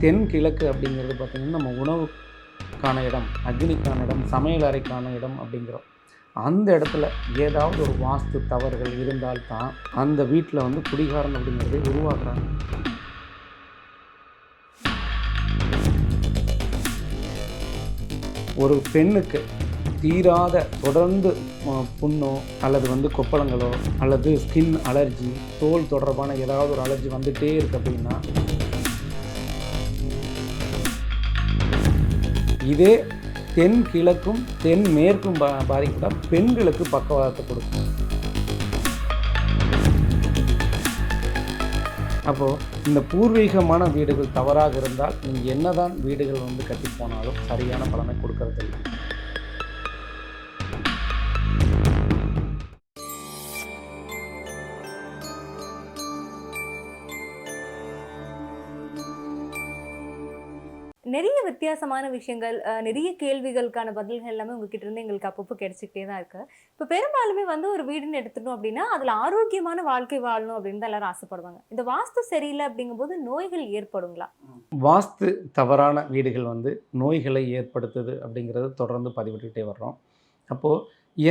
தென்கிழக்கு அப்படிங்கிறது பார்த்திங்கன்னா நம்ம உணவுக்கான இடம், அக்னிக்கான இடம், சமையல் அறைக்கான இடம் அப்படிங்கிறோம். அந்த இடத்துல ஏதாவது ஒரு வாஸ்து தவறுகள் இருந்தால்தான் அந்த வீட்டில் வந்து குடிகாரன் அப்படிங்கிறதை உருவாக்குறாங்க. ஒரு பெண்ணுக்கு தீராத தொடர்ந்து புண்ணோ அல்லது வந்து கொப்பளங்களோ அல்லது ஸ்கின் அலர்ஜி, தோல் தொடர்பான ஏதாவது ஒரு அலர்ஜி வந்துகிட்டே இருக்குது அப்படின்னா, இதே தென் கிழக்கும் தென் மேற்கும் பாதிக்கப்பட்ட பெண்களுக்கு பக்கவாதத்தை கொடுக்கும். அப்போது இந்த பூர்வீகமான வீடுகள் தவறாக இருந்தால் நீங்கள் என்னதான் வீடுகள் வந்து கட்டி போனாலும் சரியான பலனை கொடுக்கறதில்லை. நிறைய வித்தியாசமான விஷயங்கள், நிறைய கேள்விகளுக்கான பதில்கள் எல்லாமே உங்ககிட்ட இருந்து எங்களுக்கு அப்பப்போ கிடைச்சிக்கிட்டே தான் இருக்கு. இப்போ பெரும்பாலுமே வந்து ஒரு வீடுன்னு எடுத்துட்டோம் அப்படின்னா, அதில் ஆரோக்கியமான வாழ்க்கை வாழணும் அப்படின்னு தான் எல்லாரும் ஆசைப்படுவாங்க. இந்த வாஸ்து சரியில்லை அப்படிங்கும்போது நோய்கள் ஏற்படுங்களா? வாஸ்து தவறான வீடுகள் வந்து நோய்களை ஏற்படுத்துது அப்படிங்கிறது தொடர்ந்து பதிவிட்டுக்கிட்டே வர்றோம். அப்போது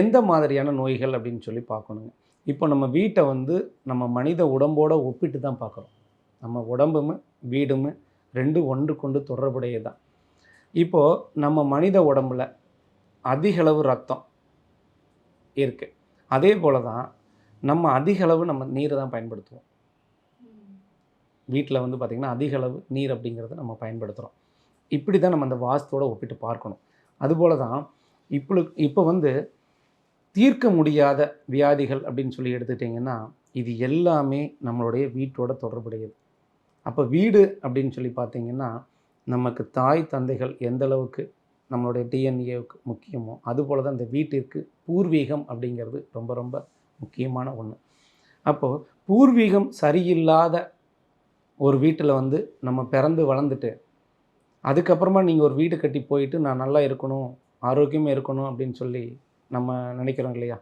எந்த மாதிரியான நோய்கள் அப்படின்னு சொல்லி பார்க்கணுங்க. இப்போ நம்ம வீட்டை வந்து நம்ம மனித உடம்போடு ஒப்பிட்டு தான் பார்க்குறோம். நம்ம உடம்புமே வீடுமே ரெண்டும் ஒன்றுக்கொண்டு தொடர்புடையது தான். இப்போது நம்ம மனித உடம்பில் அதிகளவு ரத்தம் இருக்குது. அதே போல் தான் நம்ம அதிகளவு நம்ம நீரை தான் பயன்படுத்துவோம். வீட்டில் வந்து பார்த்திங்கன்னா அதிகளவு நீர் அப்படிங்கிறத நம்ம பயன்படுத்துகிறோம். இப்படி தான் நம்ம அந்த வாஸ்துவோடு ஒப்பிட்டு பார்க்கணும். அதுபோல் தான் இப்போ வந்து தீர்க்க முடியாத வியாதிகள் அப்படின்னு சொல்லி எடுத்துக்கிட்டிங்கன்னா, இது எல்லாமே நம்மளுடைய வீட்டோட தொடர்புடையது. அப்போ வீடு அப்படின்னு சொல்லி பார்த்திங்கன்னா, நமக்கு தாய் தந்தைகள் எந்த அளவுக்கு நம்மளுடைய டிஎன்ஏவுக்கு முக்கியமோ, அதுபோல் தான் இந்த வீட்டிற்கு பூர்வீகம் அப்படிங்கிறது ரொம்ப ரொம்ப முக்கியமான ஒன்று. அப்போது பூர்வீகம் சரியில்லாத ஒரு வீட்டில் வந்து நம்ம பிறந்து வளர்ந்துட்டு, அதுக்கப்புறமா நீங்கள் ஒரு வீடு கட்டி போயிட்டு நான் நல்லா இருக்கணும், ஆரோக்கியமாக இருக்கணும் அப்படின்னு சொல்லி நம்ம நினைக்கிறோம் இல்லையா?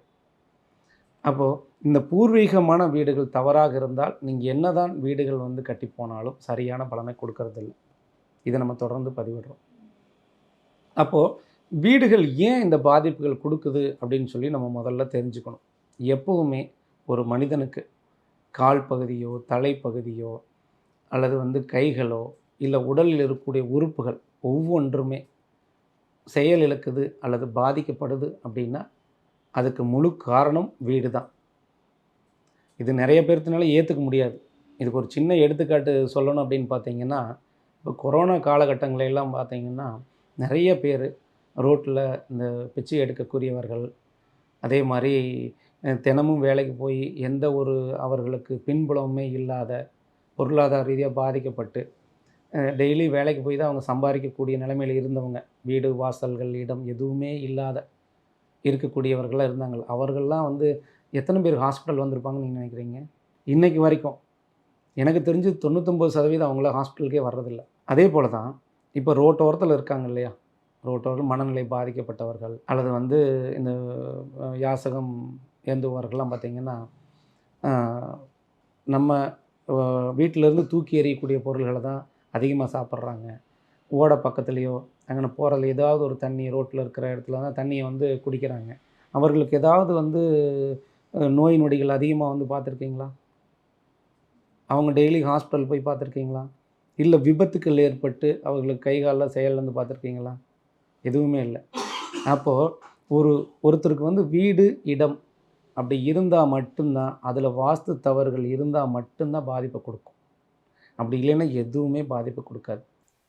அப்போது இந்த பூர்வீகமான வீடுகள் தவறாக இருந்தால் நீங்கள் என்ன தான் வீடுகள் வந்து கட்டி போனாலும் சரியான பலனை கொடுக்கறதில்லை. இதை நம்ம தொடர்ந்து பதிவிடுறோம். அப்போது வீடுகள் ஏன் இந்த பாதிப்புகள் கொடுக்குது அப்படின்னு சொல்லி நம்ம முதல்ல தெரிஞ்சுக்கணும். எப்போவுமே ஒரு மனிதனுக்கு கால் பகுதியோ தலைப்பகுதியோ அல்லது வந்து கைகளோ இல்லை உடலில் இருக்கக்கூடிய உறுப்புகள் ஒவ்வொன்றுமே செயல் இழக்குது அல்லது பாதிக்கப்படுது அப்படின்னா அதுக்கு முழு காரணம் வீடு தான். இது நிறைய பேர்த்தினால ஏற்றுக்க முடியாது. இதுக்கு ஒரு சின்ன எடுத்துக்காட்டு சொல்லணும் அப்படின்னு பார்த்தீங்கன்னா, இப்போ கொரோனா காலகட்டங்களெல்லாம் பார்த்தீங்கன்னா நிறைய பேர் ரோட்டில் இந்த பிச்சை எடுக்கக்கூடியவர்கள், அதே மாதிரி தினமும் வேலைக்கு போய் எந்த ஒரு அவர்களுக்கு பின்புலமுமே இல்லாத பொருளாதார ரீதியாக பாதிக்கப்பட்டு டெய்லி வேலைக்கு போய் தான் அவங்க சம்பாதிக்கக்கூடிய நிலைமையில் இருந்தவங்க, வீடு வாசல்கள் இடம் எதுவுமே இல்லாத இருக்கக்கூடியவர்களாக இருந்தாங்க. அவர்கள்லாம் வந்து எத்தனை பேர் ஹாஸ்பிட்டல் வந்திருப்பாங்கன்னு நீங்கள் நினைக்கிறீங்க? இன்றைக்கு வரைக்கும் எனக்கு தெரிஞ்சு 99% அவங்கள ஹாஸ்பிட்டலுக்கே வர்றதில்லை. அதே போல் தான் இப்போ ரோட்டோரத்தில் இருக்காங்க இல்லையா? ரோட்டோரம் மனநிலை பாதிக்கப்பட்டவர்கள் அல்லது வந்து இந்த யாசகம் ஏந்துவர்கள்லாம் பார்த்திங்கன்னா, நம்ம வீட்டிலேருந்து தூக்கி எறியக்கூடிய பொருள்களை தான் அதிகமாக சாப்பிட்றாங்க. ஓடை பக்கத்துலேயோ அங்கே போகிறதுல ஏதாவது ஒரு தண்ணி ரோட்டில் இருக்கிற இடத்துல தான் தண்ணியை வந்து குடிக்கிறாங்க. அவர்களுக்கு ஏதாவது வந்து நோய் நொடிகள் அதிகமாக வந்து பார்த்துருக்கீங்களா? அவங்க டெய்லி ஹாஸ்பிட்டல் போய் பார்த்துருக்கீங்களா? இல்லை விபத்துக்கள் ஏற்பட்டு அவர்களுக்கு கை காலில் செயலிழந்து பார்த்துருக்கீங்களா? எதுவுமே இல்லை. அப்போது ஒருத்தருக்கு வந்து வீடு இடம் அப்படி இருந்தால் மட்டும்தான், அதில் வாஸ்து தவறுகள் இருந்தால் மட்டும்தான் பாதிப்பை கொடுக்கும். அப்படி இல்லைன்னா எதுவுமே பாதிப்பு கொடுக்காது.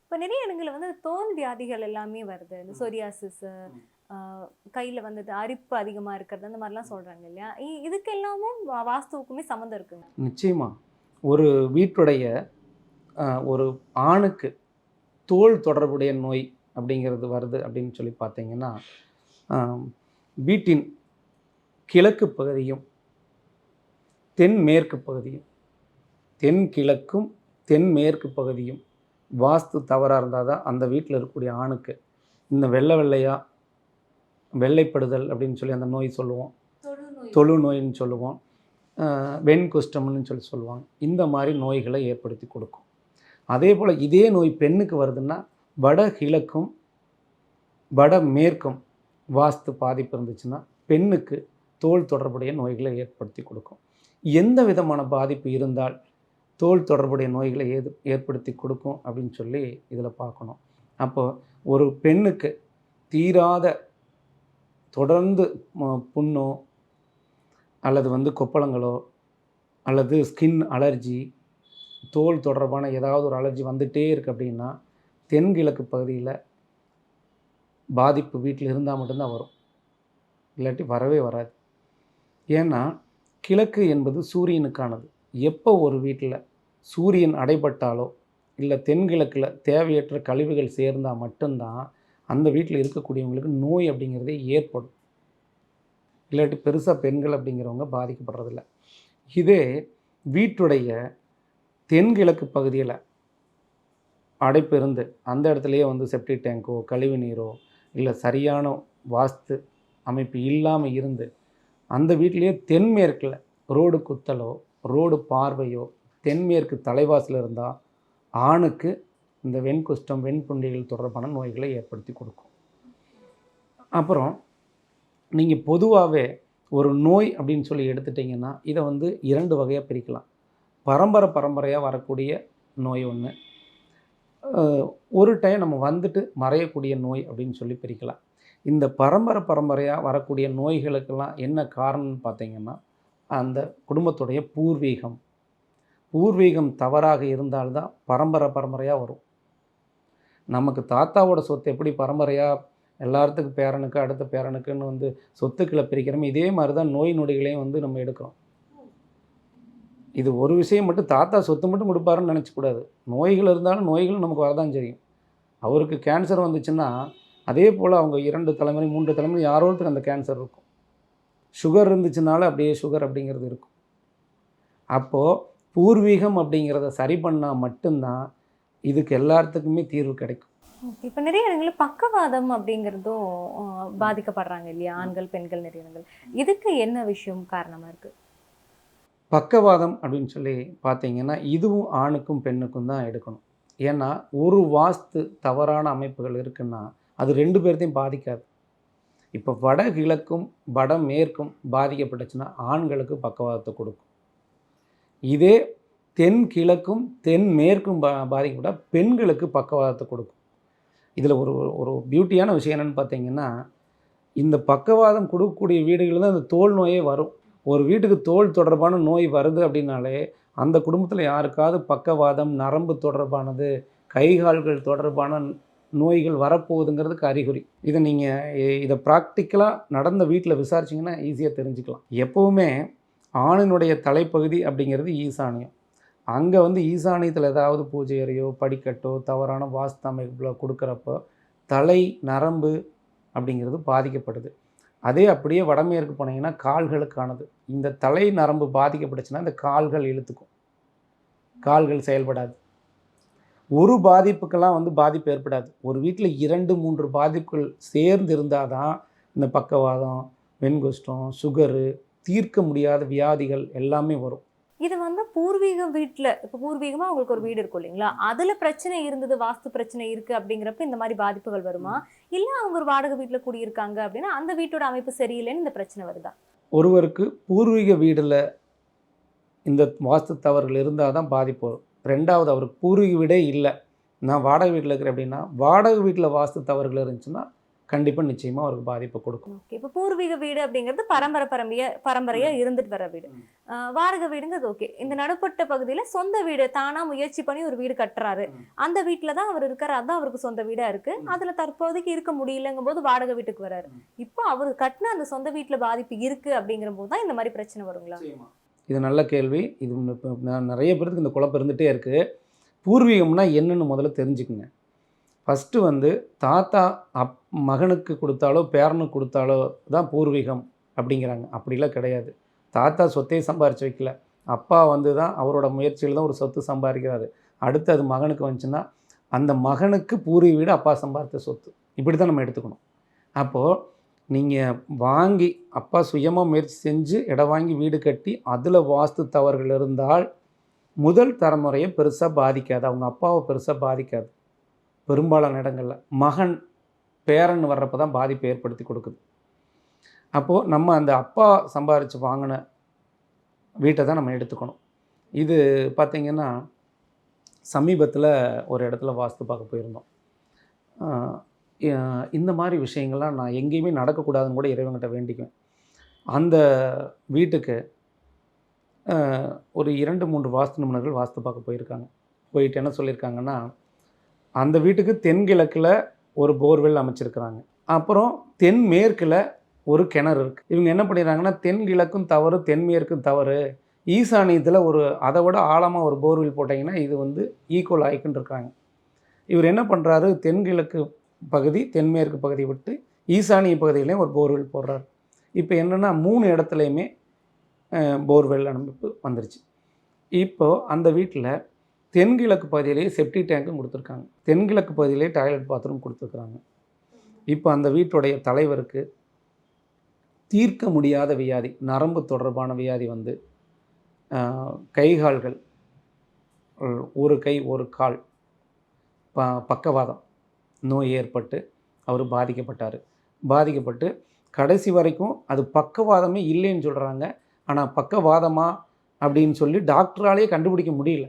இப்போ நிறைய இடங்களில் வந்து தோல் வியாதிகள் எல்லாமே வருது. இந்த சொரியாசிஸ், கையில் வந்து அரிப்பு அதிகமாக இருக்கிறது, அந்த மாதிரிலாம் சொல்கிறாங்க இல்லையா? இதுக்கு எல்லாமும் வாஸ்துவுக்குமே சம்மந்தம் இருக்குங்க. நிச்சயமாக ஒரு வீட்டுடைய ஒரு ஆணுக்கு தோல் தொடர்புடைய நோய் அப்படிங்கிறது வருது அப்படின்னு சொல்லி பார்த்தீங்கன்னா, வீட்டின் கிழக்கு பகுதியும் தென்மேற்கு பகுதியும், தென்கிழக்கும் தென்மேற்கு பகுதியும் வாஸ்து தவறாக இருந்தால் தான் அந்த வீட்டில் இருக்கக்கூடிய ஆணுக்கு இந்த வெள்ளையாக வெள்ளைப்படுதல் அப்படின்னு சொல்லி அந்த நோய் சொல்லுவோம், தொழு நோயின்னு சொல்லுவோம், வெண்குஷ்டம்னு சொல்லுவாங்க. இந்த மாதிரி நோய்களை ஏற்படுத்தி கொடுக்கும். அதே போல் இதே நோய் பெண்ணுக்கு வருதுன்னா வட கிழக்கும் வட மேற்கும் வாஸ்து பாதிப்பு இருந்துச்சுன்னா பெண்ணுக்கு தோல் தொடர்புடைய நோய்களை ஏற்படுத்தி கொடுக்கும். எந்த விதமான பாதிப்பு இருந்தால் தோல் தொடர்புடைய நோய்களை ஏற்படுத்தி கொடுக்கும் அப்படின்னு சொல்லி இதில் பார்க்கணும். அப்போது ஒரு பெண்ணுக்கு தீராத தொடர்ந்து புண்ணோ அல்லது கொப்பளங்களோ அல்லது ஸ்கின் அலர்ஜி, தோல் தொடர்பான ஏதாவது ஒரு அலர்ஜி வந்துகிட்டே இருக்குது அப்படின்னா தென்கிழக்கு பகுதியில் பாதிப்பு வீட்டில் இருந்தால் மட்டும்தான் வரும், இல்லாட்டி வரவே வராது. ஏன்னா கிழக்கு என்பது சூரியனுக்கானது. எப்போ ஒரு வீட்டில் சூரியன் அடைபட்டாலோ இல்லை தென்கிழக்கில் தேவையற்ற கழிவுகள் சேர்ந்தால் மட்டும்தான் அந்த வீட்டில் இருக்கக்கூடியவங்களுக்கு நோய் அப்படிங்கிறதே ஏற்படும். இல்லாட்டி பெருசாக பெண்கள் அப்படிங்கிறவங்க பாதிக்கப்படுறதில்ல. இதே வீட்டுடைய தென்கிழக்கு பகுதியில் அடைப்பு இருந்து அந்த இடத்துலையே செப்டிக் டேங்கோ கழிவு நீரோ இல்லை சரியான வாஸ்து அமைப்பு இல்லாமல் இருந்து அந்த வீட்டிலேயே தென்மேற்கில் ரோடு குத்தலோ ரோடு பார்வையோ தென்மேற்கு தலைவாசில் இருந்தால் ஆணுக்கு இந்த வெண்குஷ்டம் வெண்புண்டிகள் தொடர்பான நோய்களை ஏற்படுத்தி கொடுக்கும். அப்புறம் நீங்கள் பொதுவாகவே ஒரு நோய் அப்படின்னு சொல்லி எடுத்துட்டிங்கன்னா இதை 2 வகையாக பிரிக்கலாம். பரம்பரையாக வரக்கூடிய நோய் ஒன்று, ஒரு டைம் நம்ம மறையக்கூடிய நோய் அப்படின்னு சொல்லி பிரிக்கலாம். இந்த பரம்பரையாக வரக்கூடிய நோய்களுக்கெல்லாம் என்ன காரணம்னு பார்த்தீங்கன்னா அந்த குடும்பத்துடைய பூர்வீகம் தவறாக இருந்தால்தான் பரம்பரையாக வரும். நமக்கு தாத்தாவோட சொத்து எப்படி பரம்பரையாக எல்லாத்துக்கும் பேரனுக்கு அடுத்த பேரனுக்குன்னு சொத்துக்களை பிரிக்கிறோம், இதே மாதிரி தான் நோய் நொடிகளையும் நம்ம எடுக்கிறோம். இது ஒரு விஷயம் மட்டும், தாத்தா சொத்து மட்டும் கொடுப்பாருன்னு நினச்சக்கூடாது. நோய்கள் இருந்தாலும் நோய்கள் நமக்கு வரதான் செய்யும். அவருக்கு கேன்சர் வந்துச்சுன்னா அதே போல் அவங்க 2 தலைமுறை 3 தலைமுறை யாரோ ஒருத்தருக்கு அந்த கேன்சர் இருக்கும். சுகர் இருந்துச்சுனால அப்படியே சுகர் அப்படிங்கிறது இருக்கும். அப்போது பூர்வீகம் அப்படிங்கிறத சரி பண்ணால் மட்டும்தான் இதுக்கு எல்லாத்துக்குமே தீர்வு கிடைக்கும். இப்போ நிறைய இடங்களில் பக்கவாதம் அப்படிங்கிறதும் பாதிக்கப்படுறாங்க இல்லையா, ஆண்கள் பெண்கள் நிறைய இடங்கள். இதுக்கு என்ன விஷயம் காரணமாக இருக்குது? பக்கவாதம் அப்படின்னு சொல்லி பார்த்தீங்கன்னா இதுவும் ஆணுக்கும் பெண்ணுக்கும் தான் எடுக்கணும். ஏன்னா ஒரு வாஸ்து தவறான அமைப்புகள் இருக்குன்னா அது 2 பேர்த்தையும் பாதிக்காது. இப்போ வட கிழக்கும் வட மேற்கும் பாதிக்கப்பட்டுச்சுன்னா ஆண்களுக்கு பக்கவாதத்தை கொடுக்கும். இதே தென் கிழக்கும் தென் மேற்கும் பாதிக்கப்பட்டால் பெண்களுக்கு பக்கவாதத்தை கொடுக்கும். இதில் ஒரு பியூட்டியான விஷயம் என்னென்னு பார்த்தீங்கன்னா இந்த பக்கவாதம் கொடுக்கக்கூடிய வீடுகளில் தான் அந்த தோல் நோயே வரும். ஒரு வீட்டுக்கு தோல் தொடர்பான நோய் வருது அப்படின்னாலே அந்த குடும்பத்தில் யாருக்காவது பக்கவாதம், நரம்பு தொடர்பானது, கைகால்கள் தொடர்பான நோய்கள் வரப்போகுதுங்கிறதுக்கு அறிகுறி. இதை ப்ராக்டிக்கலாக நடந்த வீட்டில் விசாரிச்சிங்கன்னா ஈஸியாக தெரிஞ்சுக்கலாம். எப்போவுமே ஆணினுடைய தலைப்பகுதி அப்படிங்கிறது ஈசானியம். அங்கே ஈசானியத்தில் ஏதாவது பூஜை அறையோ படிக்கட்டோ தவறான வாஸ்து அமைப்பில் கொடுக்குறப்போ தலை நரம்பு அப்படிங்கிறது பாதிக்கப்படுது. அதே அப்படியே வடமேற்கு போனீங்கன்னா கால்களுக்கானது. இந்த தலை நரம்பு பாதிக்கப்பட்டுச்சுன்னா இந்த கால்கள் இழுத்துக்கும், கால்கள் செயல்படாது. ஒரு பாதிப்புக்கெல்லாம் பாதிப்பு ஏற்படாது. ஒரு வீட்டில் 2-3 பாதிப்புகள் சேர்ந்து இருந்தால் தான் இந்த பக்கவாதம், வெண்குஷ்டம், சுகரு, தீர்க்க முடியாத வியாதிகள் எல்லாமே வரும். இது பூர்வீக வீட்டில், இப்போ பூர்வீகமாக அவங்களுக்கு ஒரு வீடு இருக்கும் இல்லைங்களா, அதில் பிரச்சனை இருந்தது, வாஸ்து பிரச்சனை இருக்குது அப்படிங்கிறப்ப இந்த மாதிரி பாதிப்புகள் வருமா? இல்லை அவங்க ஒரு வாடகை வீட்டில் குடியிருக்காங்க அப்படின்னா அந்த வீட்டோட அமைப்பு சரியில்லைன்னு இந்த பிரச்சனை வருதா? ஒருவருக்கு பூர்வீக வீடில் இந்த வாஸ்து தவறுகள் இருந்தால் தான் பாதிப்பு வரும். 2வது அவருக்கு பூர்வீக வீடே இல்லை, நான் வாடகை வீட்டில் இருக்கிறேன் அப்படின்னா வாடகை வீட்டில் வாஸ்து தவறுகள் இருந்துச்சுன்னா கண்டிப்பாக நிச்சயமாக அவருக்கு பாதிப்பை கொடுக்கும். ஓகே, இப்போ பூர்வீக வீடு அப்படிங்கிறது பரம்பரையாக இருந்துட்டு வர வீடு. வாடகை வீடுங்கிறது ஓகே. இந்த நடுப்பட்ட பகுதியில் சொந்த வீடு தானாக முயற்சி பண்ணி ஒரு வீடு கட்டுறாரு, அந்த வீட்டில் தான் அவர் இருக்கார், அதுதான் அவருக்கு சொந்த வீடாக இருக்குது, அதில் தற்போதைக்கு இருக்க முடியலங்கும் போது வாடகை வீட்டுக்கு வராரு. இப்போ அவர் கட்டின அந்த சொந்த வீட்டில் பாதிப்பு இருக்குது அப்படிங்கிற போது தான் இந்த மாதிரி பிரச்சனை வருங்களா? இது நல்ல கேள்வி. இது நிறைய பேருக்கு இந்த குழப்பம் இருந்துகிட்டே இருக்குது. பூர்வீகம்னா என்னென்னு முதல்ல தெரிஞ்சுக்குங்க. ஃபஸ்ட்டு தாத்தா மகனுக்கு கொடுத்தாலோ பேரனுக்கு கொடுத்தாலோ தான் பூர்வீகம் அப்படிங்கிறாங்க. அப்படிலாம் கிடையாது. தாத்தா சொத்தை சம்பாரித்து வைக்கல, அப்பா தான் அவரோட முயற்சியில் தான் ஒரு சொத்து சம்பாதிக்கிறாரு. அடுத்து அது மகனுக்கு வந்துச்சுன்னா அந்த மகனுக்கு பூர்வீக வீடு அப்பா சம்பாதித்த சொத்து. இப்படி தான் நம்ம எடுத்துக்கணும். அப்போது நீங்கள் வாங்கி அப்பா சுயமாக முயற்சி செஞ்சு இடம் வாங்கி வீடு கட்டி அதில் வாஸ்து தவறுகள் இருந்தால் முதல் தலைமுறையை பெருசாக பாதிக்காது, அவங்க அப்பாவை பெருசாக பாதிக்காது. பெரும்பாலான இடங்களில் மகன் பேரன் வர்றப்போ தான் பாதிப்பை ஏற்படுத்தி கொடுக்குது. அப்போது நம்ம அந்த அப்பா சம்பாரித்து வாங்கின வீட்டை தான் நம்ம எடுத்துக்கணும். இது பார்த்திங்கன்னா சமீபத்தில் ஒரு இடத்துல வாஸ்து பார்க்க போயிருந்தோம். இந்த மாதிரி விஷயங்கள்லாம் நான் எங்கேயுமே நடக்கக்கூடாதுன்னு கூட இறைவன்கிட்ட வேண்டிக்குவேன். அந்த வீட்டுக்கு ஒரு 2-3 வாஸ்து நிபுணர்கள் வாஸ்து பார்க்க போயிருக்காங்க. போயிட்டு என்ன சொல்லியிருக்காங்கன்னா, அந்த வீட்டுக்கு தென்கிழக்கில் ஒரு போர்வெல் அமைச்சிருக்கிறாங்க. அப்புறம் தென்மேற்கில் ஒரு கிணறு இருக்குது. இவங்க என்ன பண்ணிடுறாங்கன்னா, தென்கிழக்கும் தவறு, தென்மேற்கும் தவறு, ஈசானியத்தில் ஒரு அதை விட ஆழமாக ஒரு போர்வெல் போட்டிங்கன்னா இது வந்து ஈக்குவல் ஆகிக்குன்னு இருக்காங்க. இவர் என்ன பண்ணுறாரு, தென்கிழக்கு பகுதி தென்மேற்கு பகுதியை விட்டு ஈசானிய பகுதியிலையும் ஒரு போர்வெல் போடுறாரு. இப்போ என்னென்னா 3 இடத்துலையுமே போர்வெல் அமைப்பு வந்துருச்சு. இப்போது அந்த வீட்டில் தென்கிழக்கு பகுதியிலேயே செப்டி டேங்க்கும் கொடுத்துருக்காங்க, தென்கிழக்கு பகுதியிலே டாய்லெட் பாத்ரூம் கொடுத்துருக்குறாங்க. இப்போ அந்த வீட்டுடைய தலைவருக்கு தீர்க்க முடியாத வியாதி, நரம்பு தொடர்பான வியாதி வந்து கைகால்கள், ஒரு கை ஒரு கால் பக்கவாதம் நோய் ஏற்பட்டு அவர் பாதிக்கப்பட்டு கடைசி வரைக்கும் அது பக்கவாதமே இல்லைன்னு சொல்கிறாங்க. ஆனால் பக்கவாதமா அப்படின்னு சொல்லி டாக்டராலேயே கண்டுபிடிக்க முடியல.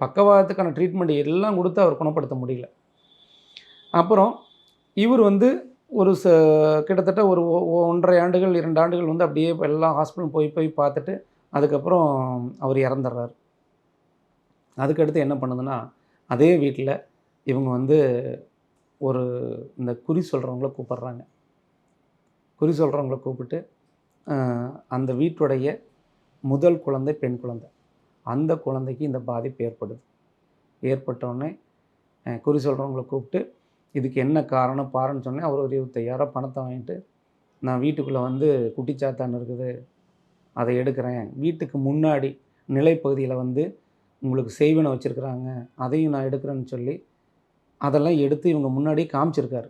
பக்கவாதத்துக்கான ட்ரீட்மெண்ட் எல்லாம் கொடுத்து அவர் குணப்படுத்த முடியல. அப்புறம் இவர் வந்து ஒரு கிட்டத்தட்ட ஒரு 1.5 ஆண்டுகள் 2 ஆண்டுகள் வந்து அப்படியே எல்லாம் ஹாஸ்பிட்டல் போய் பார்த்துட்டு அதுக்கப்புறம் அவர் இறந்துடுறார். அதுக்கடுத்து என்ன பண்ணுதுன்னா, அதே வீட்டில் இவங்க வந்து ஒரு இந்த குறி சொல்கிறவங்கள கூப்பிட்றாங்க. குறி சொல்கிறவங்கள கூப்பிட்டு அந்த வீட்டுடைய முதல் குழந்தை பெண் குழந்தை, அந்த குழந்தைக்கு இந்த பாதிப்பு ஏற்பட்டோடனே குறி சொல்கிறவங்கள கூப்பிட்டு இதுக்கு என்ன காரணம் பாருன்னு சொன்னேன். அவர் ஒரு 25,000 பணத்தை வாங்கிட்டு, நான் வீட்டுக்குள்ளே வந்து குட்டிச்சாத்தான் இருக்குது, அதை எடுக்கிறேன், வீட்டுக்கு முன்னாடி நிலைப்பகுதியில் வந்து உங்களுக்கு செய்வனை வச்சுருக்குறாங்க, அதையும் நான் எடுக்கிறேன்னு சொல்லி அதெல்லாம் எடுத்து இவங்க முன்னாடி காமிச்சிருக்காரு.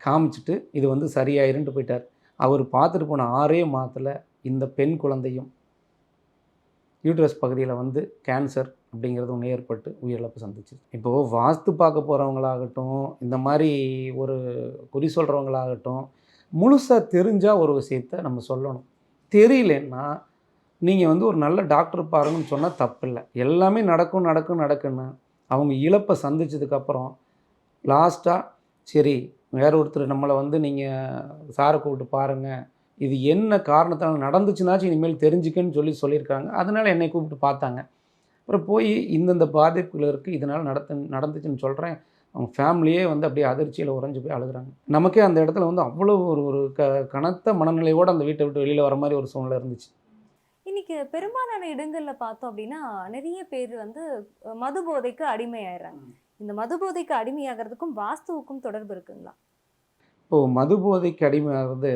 காமிச்சிட்டு இது வந்து சரியாயிருன்ட்டு போயிட்டார். அவர் பார்த்துட்டு போன 6 மாதத்தில் இந்த பெண் குழந்தையும் யூட்ரஸ் பகுதியில் வந்து கேன்சர் அப்படிங்கிறது ஒன்று ஏற்பட்டு உயிரிழப்பு சந்திச்சு. இப்போது வாஸ்து பார்க்க போகிறவங்களாகட்டும், இந்த மாதிரி ஒரு குறி சொல்கிறவங்களாகட்டும், முழுசாக தெரிஞ்சால் ஒரு விஷயத்தை நம்ம சொல்லணும். தெரியலன்னா நீங்கள் வந்து ஒரு நல்ல டாக்டர் பாருங்கன்னு சொன்னால் தப்பில்லை. எல்லாமே நடக்குன்னு அவங்க இழப்பை சந்திச்சதுக்கப்புறம் லாஸ்ட்டாக சரி வேற ஒருத்தர் நம்மளை வந்து நீங்கள் சாரை கூப்பிட்டு பாருங்கள், இது என்ன காரணத்தால் நடந்துச்சுனாச்சும் இனிமேல் தெரிஞ்சுக்கன்னு சொல்லியிருக்காங்க. அதனால் என்னை கூப்பிட்டு பார்த்தாங்க. அப்புறம் போய் இந்தந்த பாதிப்புகள் இருக்குது, இதனால் நடந்துச்சுன்னு சொல்கிறேன். அவங்க ஃபேமிலியே வந்து அப்படியே அதிர்ச்சியில் உறைஞ்சி போய் அழுகுறாங்க. நமக்கே அந்த இடத்துல வந்து அவ்வளோ ஒரு கனத்த மனநிலையோடு அந்த வீட்டை விட்டு வெளியில் வர மாதிரி ஒரு சூழ்நிலை இருந்துச்சு. இன்னைக்கு பெரும்பாலான இடங்களில் பார்த்தோம் அப்படின்னா நிறைய பேர் வந்து மது போதைக்கு அடிமையாயிடுறாங்க. இந்த மது போதைக்கு அடிமையாகிறதுக்கும் வாஸ்துவுக்கும் தொடர்பு இருக்குங்களா? இப்போது மது போதைக்கு அடிமையாகிறது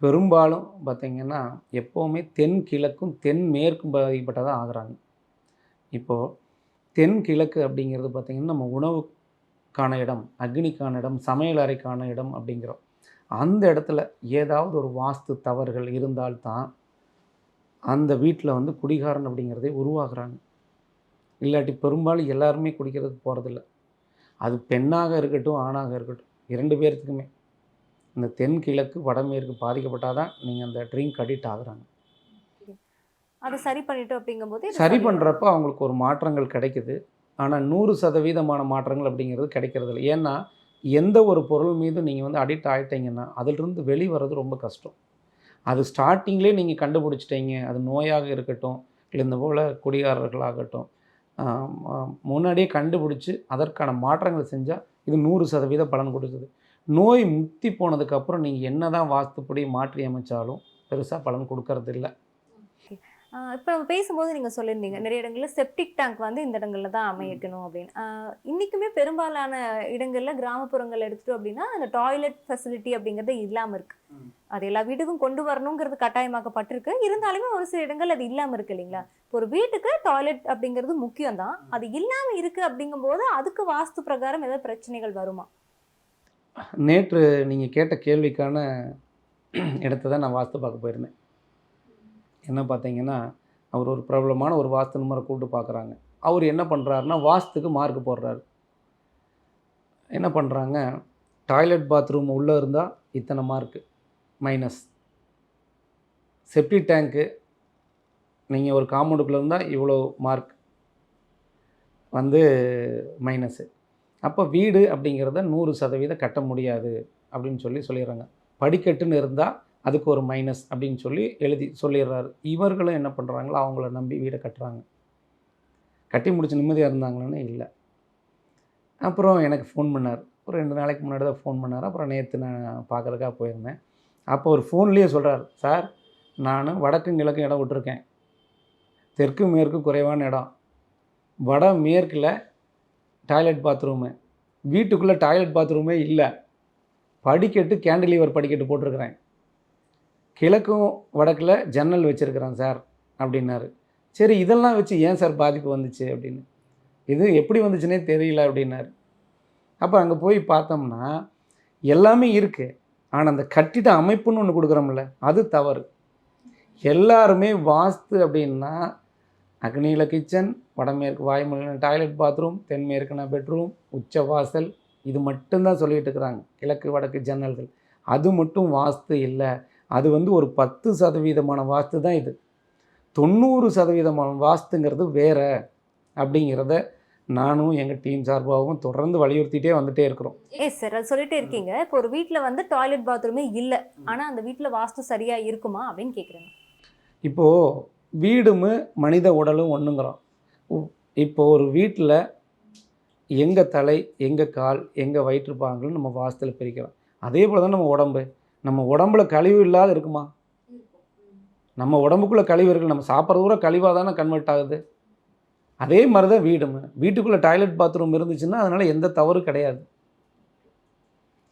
பெரும்பாலும் பார்த்திங்கன்னா எப்போவுமே தென்கிழக்கும் தென்மேற்கும் பாதிக்கப்பட்டதாக ஆகுறாங்க. இப்போது தென்கிழக்கு அப்படிங்கிறது பார்த்திங்கன்னா நம்ம உணவுக்கான இடம், அக்னிக்கான இடம், சமையல் அறைக்கான இடம் அப்படிங்கிறோம். அந்த இடத்துல ஏதாவது ஒரு வாஸ்து தவறுகள் இருந்தால்தான் அந்த வீட்டில் வந்து குடிகாரன் அப்படிங்கிறதே உருவாகுறாங்க. இல்லாட்டி பெரும்பாலும் எல்லாருமே குடிக்கிறதுக்கு போகிறதில்ல. அது பெண்ணாக இருக்கட்டும் ஆணாக இருக்கட்டும் 2 பேர்த்துக்குமே இந்த தென்கிழக்கு வடமேற்கு பாதிக்கப்பட்டால் தான் நீங்கள் அந்த ட்ரிங்க் அடிக்ட் ஆகுறாங்க. அதை சரி பண்ணிட்டோம் அப்படிங்கும்போது சரி பண்ணுறப்ப அவங்களுக்கு ஒரு மாற்றங்கள் கிடைக்குது. ஆனால் 100% மாற்றங்கள் அப்படிங்கிறது கிடைக்கிறது இல்லை. ஏன்னா எந்த ஒரு பொருள் மீதும் நீங்கள் வந்து அடிக்ட் ஆகிட்டீங்கன்னா அதிலிருந்து வெளிவரது ரொம்ப கஷ்டம். அது ஸ்டார்டிங்லேயே நீங்கள் கண்டுபிடிச்சிட்டீங்க, அது நோயாக இருக்கட்டும் இல்லை இந்த போல் குடிகாரர்களாகட்டும், முன்னாடியே கண்டுபிடிச்சி அதற்கான மாற்றங்கள் செஞ்சால் இது 100% பலன் கொடுக்குது. நோய் முக்தி போனதுக்கப்புறம் நீங்கள் என்ன தான் வாஸ்துப்படி மாற்றி அமைச்சாலும் பெருசாக பலன் கொடுக்கறது இல்லை. இப்போ நம்ம பேசும்போது நீங்கள் சொல்லியிருந்தீங்க நிறைய இடங்களில் செப்டிக் டேங்க் வந்து இந்த இடங்களில் தான் அமைக்கணும் அப்படின்னு. இன்றைக்குமே பெரும்பாலான இடங்களில் கிராமப்புறங்கள் எடுத்துட்டோம் அப்படின்னா அந்த டாய்லெட் ஃபெசிலிட்டி அப்படிங்கிறது இல்லாமல் இருக்குது. அது எல்லா வீட்டுக்கும் கொண்டு வரணுங்கிறது கட்டாயமாக்கப்பட்டிருக்கு. இருந்தாலுமே ஒரு சில இடங்கள் அது இல்லாமல் இருக்குது இல்லைங்களா? இப்போ ஒரு வீட்டுக்கு டாய்லெட் அப்படிங்கிறது முக்கியம் தான். அது இல்லாமல் இருக்குது அப்படிங்கும்போது அதுக்கு வாஸ்து பிரகாரம் ஏதாவது பிரச்சனைகள் வருமா? நேற்று நீங்கள் கேட்ட கேள்விக்கான இடத்த தான் நான் வாஸ்து பார்க்க போயிருந்தேன். என்ன பார்த்தீங்கன்னா, அவர் ஒரு பிரபலமான ஒரு வாஸ்து நிபுணரை கூப்பிட்டு பார்க்குறாங்க. அவர் என்ன பண்ணுறாருன்னா வாஸ்துக்கு மார்க் போடுறாரு. என்ன பண்ணுறாங்க, டாய்லெட் பாத்ரூம் உள்ளே இருந்தால் இத்தனை மார்க்கு மைனஸ், செப்டி டேங்க்கு நீங்கள் ஒரு காம்பவுண்டுக்குள்ளே இருந்தால் இவ்வளோ மார்க் வந்து மைனஸு. அப்போ வீடு அப்படிங்கிறத 100% கட்ட முடியாது அப்படின்னு சொல்லிடுறாங்க. படிக்கட்டுன்னு இருந்தால் அதுக்கு ஒரு மைனஸ் அப்படின்னு சொல்லிடுறாரு. இவர்களும் என்ன பண்ணுறாங்களோ அவங்கள நம்பி வீடை கட்டுறாங்க. கட்டி முடிச்சு நிம்மதியாக இருந்தாங்களான்னு இல்லை. அப்புறம் எனக்கு ஃபோன் பண்ணார். ஒரு 2 நாளைக்கு முன்னாடி தான் ஃபோன் பண்ணார். அப்புறம் நேற்று நான் பார்க்குறதுக்காக போயிருந்தேன். அப்போ ஒரு ஃபோன்லேயே சொல்கிறார், சார் நான் வடக்கும் கிழக்கும் இடம் விட்டுருக்கேன், தெற்கு மேற்கு குறைவான இடம், வட மேற்கில் டாய்லெட் பாத்ரூமு, வீட்டுக்குள்ளே டாய்லெட் பாத்ரூமே இல்லை, படிக்கட்டு கேண்டிலீவர் படிக்கட்டு போட்டிருக்கிறேன், கிழக்கும் வடக்கில் ஜன்னல் வச்சுருக்கிறேன் சார் அப்படின்னாரு. சரி இதெல்லாம் வச்சு ஏன் சார் பாதிப்பு வந்துச்சு அப்படின்னு. இது எப்படி வந்துச்சுன்னே தெரியல அப்படின்னாரு. அப்போ அங்கே போய் பார்த்தோம்னா எல்லாமே இருக்குது, ஆனால் அந்த கட்டிட அமைப்புன்னு ஒன்று கொடுக்குறோம்ல அது தவறு. எல்லாருமே வாஸ்து அப்படின்னா அக்னியில கிச்சன், வடமேற்கு வாயுமொழியில் டாய்லெட் பாத்ரூம், தென்மேற்குனா பெட்ரூம், உச்ச வாசல், இது மட்டும்தான் சொல்லிகிட்டு இருக்கிறாங்க. கிழக்கு வடக்கு ஜன்னல்கள், அது மட்டும் வாஸ்து இல்லை. அது வந்து ஒரு 10% வாஸ்து தான் இது. 90% வாஸ்துங்கிறது வேற அப்படிங்கிறத நானும் எங்கள் டீம் சார்பாகவும் தொடர்ந்து வலியுறுத்திட்டே வந்துட்டே இருக்கிறோம். சார் அது சொல்லிட்டே இருக்கீங்க. இப்போ ஒரு வீட்டில் வந்து டாய்லெட் பாத்ரூமே இல்லை, ஆனால் அந்த வீட்டில் வாஸ்து சரியாக இருக்குமா அப்படின்னு கேட்குறேங்க. இப்போது வீடும் மனித உடலும் ஒன்றுங்கிறோம். இப்போது ஒரு வீட்டில் எங்கள் தலை, எங்கள் கால், எங்கள் வயிற்றுப்பாங்கன்னு நம்ம வாஸ்துவில் பிரிக்கிறோம். அதே போல் தான் நம்ம உடம்புல கழிவு இல்லாத இருக்குமா? நம்ம உடம்புக்குள்ளே கழிவு இருக்குது. நம்ம சாப்பிட்றது கூட கழிவாக தானே கன்வெர்ட் ஆகுது. அதே மாதிரி தான் வீட்டுக்குள்ளே டாய்லெட் பாத்ரூம் இருந்துச்சுன்னா அதனால் எந்த தவறும் கிடையாது.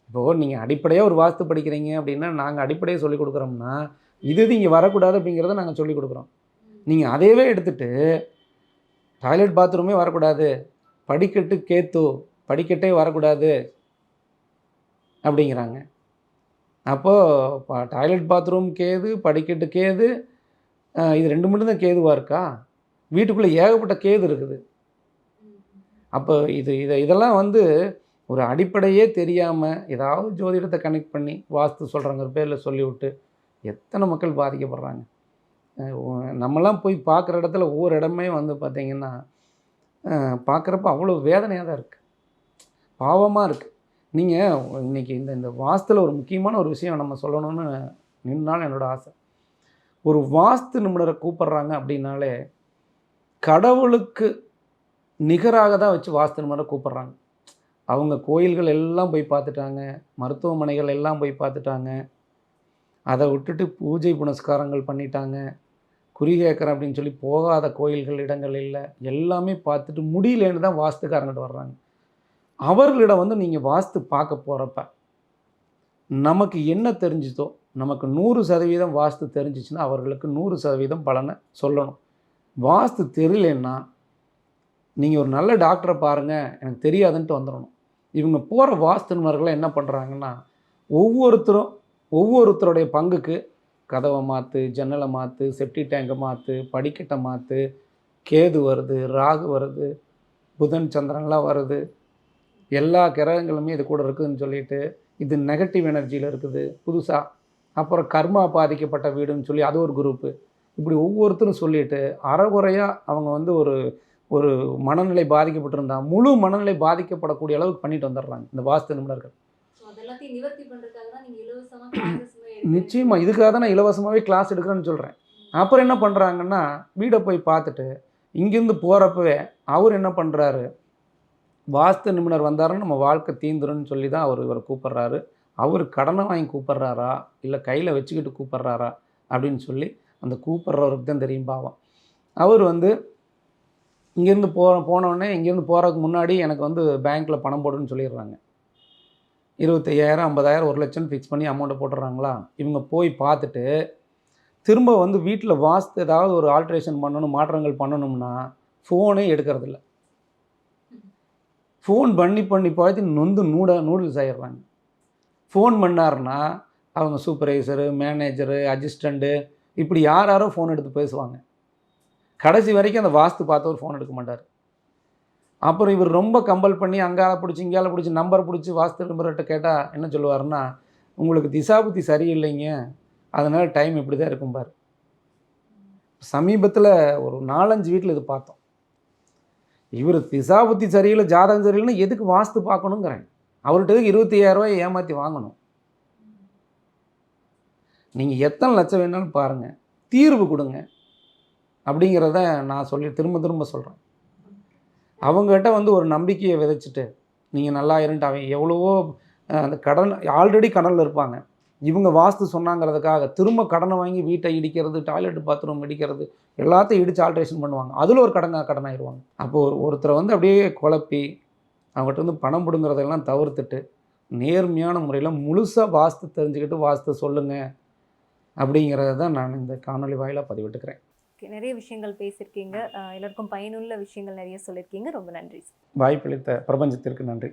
இப்போது நீங்கள் அடிப்படையாக ஒரு வாஸ்து படிக்கிறீங்க அப்படின்னா நாங்கள் அடிப்படையாக சொல்லிக் கொடுக்குறோம்னா இது இங்கே வரக்கூடாது அப்படிங்கிறத நாங்கள் சொல்லிக் கொடுக்குறோம். நீங்கள் அதையவே எடுத்துகிட்டு டாய்லெட் பாத்ரூமே வரக்கூடாது, படிக்கட்டு கேத்து, படிக்கட்டே வரக்கூடாது அப்படிங்கிறாங்க. அப்போது டாய்லெட் பாத்ரூம் கேது, படிக்கட்டு கேது, இது 2 மட்டும்தான் கேதுவாக இருக்கா? வீட்டுக்குள்ளே ஏகப்பட்ட கேது இருக்குது. அப்போ இதெல்லாம் வந்து ஒரு அடிப்படையே தெரியாமல் ஏதாவது ஜோதிடத்தை கனெக்ட் பண்ணி வாஸ்து சொல்கிறாங்கிற பேரில் சொல்லிவிட்டு எத்தனை மக்கள் பாதிக்கப்படுறாங்க. நம்மலாம் போய் பார்க்குற இடத்துல ஒவ்வொரு இடமே வந்து பார்த்திங்கன்னா பார்க்குறப்ப அவ்வளோ வேதனையாக தான் இருக்குது, பாவமாக இருக்குது. நீங்கள் இன்றைக்கி இந்த வாஸ்துவில் ஒரு முக்கியமான ஒரு விஷயம் நம்ம சொல்லணும்னு நின்னாலும் என்னோடய ஆசை. ஒரு வாஸ்து நிபுணரை கூப்பிட்றாங்க அப்படின்னாலே கடவுளுக்கு நிகராக தான் வச்சு வாஸ்து நிபுணரை கூப்பிட்றாங்க. அவங்க கோயில்கள் எல்லாம் போய் பார்த்துட்டாங்க, மருத்துவமனைகள் எல்லாம் போய் பார்த்துட்டாங்க, அதை விட்டுட்டு பூஜை புனஸ்காரங்கள் பண்ணிட்டாங்க, குறி கேட்குறேன் அப்படின்னு சொல்லி போகாத கோயில்கள் இடங்கள் இல்லை, எல்லாமே பார்த்துட்டு முடியலன்னு தான் வாஸ்துக்காரங்கிட்ட வர்றாங்க. அவர்களிடம் வந்து நீங்கள் வாஸ்து பார்க்க போகிறப்ப நமக்கு என்ன தெரிஞ்சுதோ, நமக்கு 100% வாஸ்து தெரிஞ்சிச்சுன்னா அவர்களுக்கு 100% பலனை சொல்லணும். வாஸ்து தெரியலன்னா நீங்கள் ஒரு நல்ல டாக்டரை பாருங்கள், எனக்கு தெரியாதுன்ட்டு வந்துடணும். இவங்க போகிற வாஸ்து நிபுணர்கள் என்ன பண்ணுறாங்கன்னா ஒவ்வொருத்தருடைய பங்குக்கு கதவை மாற்று, ஜன்னலை மாற்று, செப்டி டேங்கை மாற்று, படிக்கட்டை மாற்று, கேது வருது, ராகு வருது, புதன் சந்திரன்லாம் வருது, எல்லா கிரகங்களுமே இது கூட இருக்குதுன்னு சொல்லிட்டு இது நெகட்டிவ் எனர்ஜியில் இருக்குது புதுசாக. அப்புறம் கர்மா பாதிக்கப்பட்ட வீடுன்னு சொல்லி அது ஒரு குரூப்பு. இப்படி ஒவ்வொருத்தரும் சொல்லிவிட்டு அறகுறையாக அவங்க வந்து ஒரு மனநிலை பாதிக்கப்பட்டிருந்தா முழு மனநிலை பாதிக்கப்படக்கூடிய அளவுக்கு பண்ணிட்டு வந்துடுறாங்க இந்த வாஸ்து நிபுணர்கள். நிச்சயமாக இதுக்காக தான் நான் இலவசமாகவே கிளாஸ் எடுக்கிறேன்னு சொல்கிறேன். அப்புறம் என்ன பண்ணுறாங்கன்னா வீடை போய் பார்த்துட்டு இங்கேருந்து போகிறப்பவே அவர் என்ன பண்ணுறாரு, வாஸ்து நிபுணர் வந்தாருன்னு நம்ம வாழ்க்கை தீந்துருன்னு சொல்லி தான் இவரை கூப்பிட்றாரு. அவர் கடனை வாங்கி கூப்பிட்றாரா இல்லை கையில் வச்சுக்கிட்டு கூப்பிட்றாரா அப்படின்னு சொல்லி அந்த கூப்பிட்றவருக்கு தான் தெரியும் பாவம். அவர் வந்து இங்கேருந்து போனோடனே இங்கேருந்து போகிறதுக்கு முன்னாடி எனக்கு வந்து பேங்க்கில் பணம் போடுன்னு சொல்லிடுறாங்க. 25,000 50,000 1 லட்சம் ஃபிக்ஸ் பண்ணி அமௌண்ட்டை போட்டுடுறாங்களா. இவங்க போய் பார்த்துட்டு திரும்ப வந்து வீட்டில் வாஸ்து ஏதாவது ஒரு ஆல்ட்ரேஷன் பண்ணணும், மாற்றங்கள் பண்ணணும்னா ஃபோனே எடுக்கிறதில்ல. ஃபோன் பண்ணி பார்த்து நூடுல்ஸ் ஆகிடுறாங்க. ஃபோன் பண்ணாருன்னா அவங்க சூப்பர்வைசரு, மேனேஜரு, அசிஸ்டண்ட்டு இப்படி யாரோ ஃபோன் எடுத்து பேசுவாங்க. கடைசி வரைக்கும் அந்த வாஸ்து பார்த்தவர் ஃபோன் எடுக்க மாட்டார். அப்புறம் இவர் ரொம்ப கம்பல் பண்ணி அங்கால பிடிச்சி இங்கால பிடிச்சி நம்பர் பிடிச்சி வாஸ்து நம்பர்கிட்ட கேட்டால் என்ன சொல்லுவாருன்னா, உங்களுக்கு திசாபுத்தி சரியில்லைங்க, அதனால் டைம் இப்படி தான் இருக்கும் பாரு. சமீபத்தில் ஒரு 4-5 வீட்டில் இது பார்த்தோம். இவர் திசாபுத்தி சரியில்லை, ஜாதகம் சரியில்லைன்னா எதுக்கு வாஸ்து பார்க்கணுங்கிறேன். அவர்கிட்ட 25,000 ஏமாற்றி வாங்கணும். நீங்கள் எத்தனை லட்சம் வேணாலும் பாருங்கள், தீர்வு கொடுங்க அப்படிங்கிறத நான் திரும்ப திரும்ப சொல்கிறேன். அவங்ககிட்ட வந்து ஒரு நம்பிக்கையை விதைச்சிட்டு நீங்கள் நல்லா இருந்துட்டு அவன் எவ்வளவோ அந்த கடன் ஆல்ரெடி கடனில் இருப்பாங்க. இவங்க வாஸ்து சொன்னாங்கிறதுக்காக திரும்ப கடனை வாங்கி வீட்டை இடிக்கிறது, டாய்லெட் பாத்ரூம் இடிக்கிறது, எல்லாத்தையும் இடித்து ஆல்ட்ரேஷன் பண்ணுவாங்க. அதில் ஒரு கடனாகிடுவாங்க. அப்போது ஒருத்தரை வந்து அப்படியே குழப்பி அவங்ககிட்ட வந்து பணம் பிடுங்கிறதெல்லாம் தவிர்த்துட்டு நேர்மையான முறையில் முழுசாக வாஸ்து தெரிஞ்சுக்கிட்டு வாஸ்து சொல்லுங்கள் அப்படிங்கிறத தான் நான் இந்த காணொலி வாயிலாக பதிவிட்டுக்கிறேன். நிறைய விஷயங்கள் பேசியிருக்கீங்க. எல்லாருக்கும் பயனுள்ள விஷயங்கள் நிறைய சொல்லியிருக்கீங்க. ரொம்ப நன்றி. வாய்ப்பளித்த பிரபஞ்சத்திற்கு நன்றி.